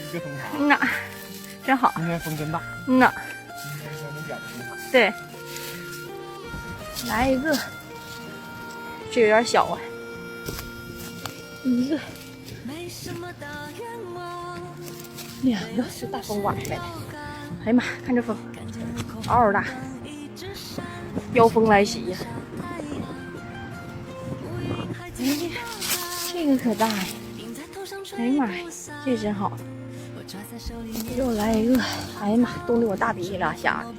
一个松塔。嗯呐，真好。今天风真大。嗯呐，今天能点的松塔。对，来一个，这有点小啊，一个，两个，是大风刮出来的。哎呀妈，看这风，嗷嗷大，妖风来袭呀！哎呀，这个可大呀！哎呀妈呀，这个真好。又来一个，哎呀妈，冻得我大鼻涕俩下的。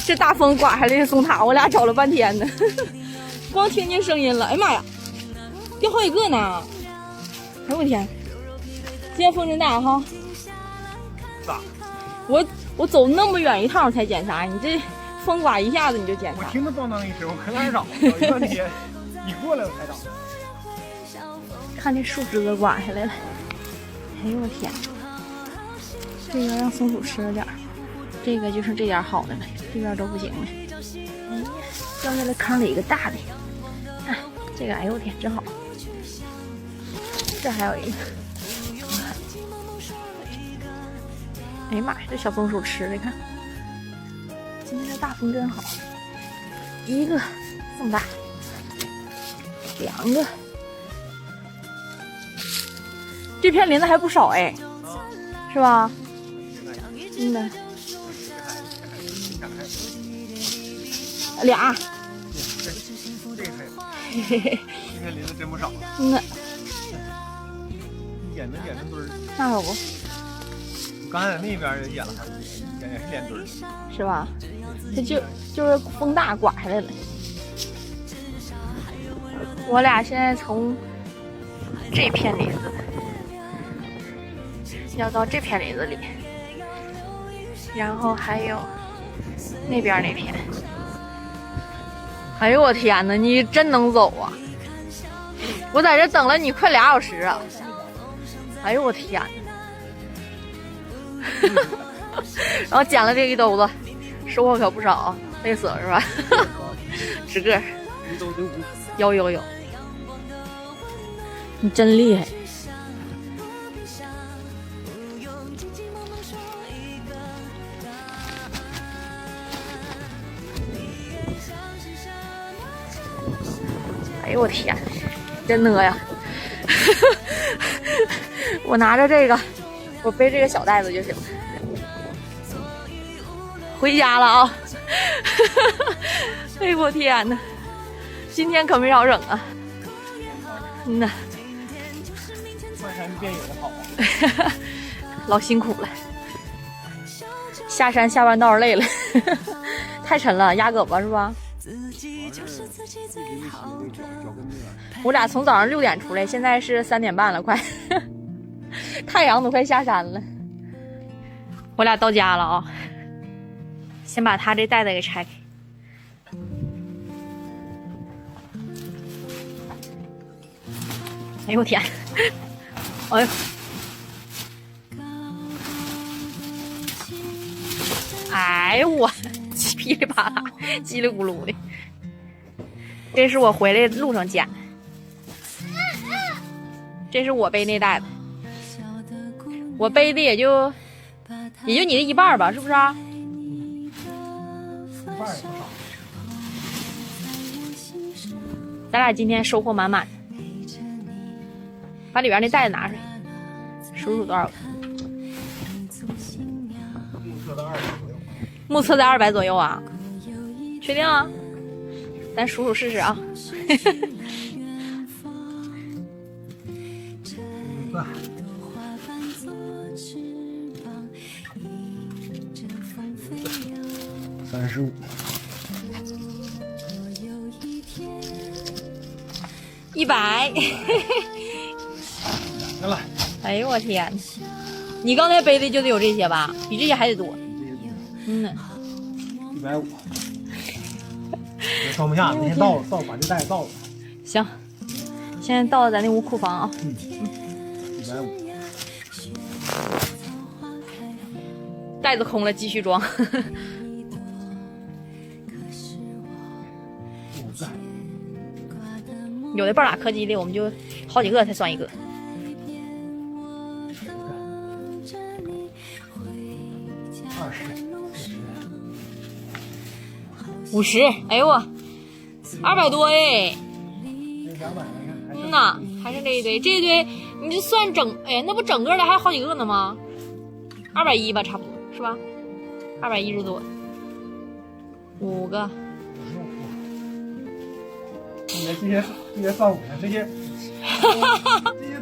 这大风刮下来的松塔，我俩找了半天呢，光听见声音了。哎呀妈呀，掉好几个呢！哎呦我天，今天风真大哈！大。我走那么远一趟才检查，你这风刮一下子你就检查。我听着咣当一声，我可哪儿找？找一半天，你过来我才找。看这树枝子刮下来了，哎呦我天！这个让松鼠吃了点儿，这个就剩这点好的了，这边都不行了。哎呀，掉下来坑里一个大的，看这个，哎呦我天，真好！这还有一个，哎呀妈呀，这小松鼠吃的，看，今天这大风真好，一个这么大，两个，这片林子还不少哎，是吧？嗯的，俩，这个还有，今天林子真不少。嗯的，捡能捡成堆儿。那可不，刚才在那边也捡了好几个，也是连堆儿，是吧？这就是风大刮下来了。我俩现在从这片林子要到这片林子里，然后还有那边那片。哎呦我天哪，你真能走啊！我在这等了你快2小时啊！哎呦我天哪！然后捡了这一兜子，收获可不少，累死了是吧？10个，一兜得5。有，你真厉害！哎呦我天，真的呀！我拿着这个，我背这个小袋子就行了。回家了啊！哎呦我天哪，今天可没少整啊！嗯呐，快山变影的好啊！老辛苦了，下山下半道累了，太沉了，压胳膊是吧？我俩从早上6点出来，现在是3点半了，快，太阳都快下山了。我俩到家了啊，先把他这袋子给拆开。哎呦我天！哎呦！哎呦我，噼里啪啦，叽里咕噜的。这是我回来路上捡的，这是我背那袋子，我背的也就你的一半吧，是不是啊？一半也不少。咱俩今天收获满满的，把里边那袋子拿出来，数数多少个？目测在200左右啊？确定啊？咱数数试试啊！35，100，行了。哎呦我天！你刚才背的就得有这些吧？比这些还得多。嗯呢。150，装不下，明天倒把这袋子倒了。行，现在到了咱那屋库房啊。150，袋子空了，继续装。有的半拉柯基的，我们就好几个才算一个。50，哎呦我，200多哎。呐，还剩这一堆，这一堆你就算整，哎，那不整个的还有好几个呢吗？210吧，差不多是吧？210多，5个。你这些算5个，这些。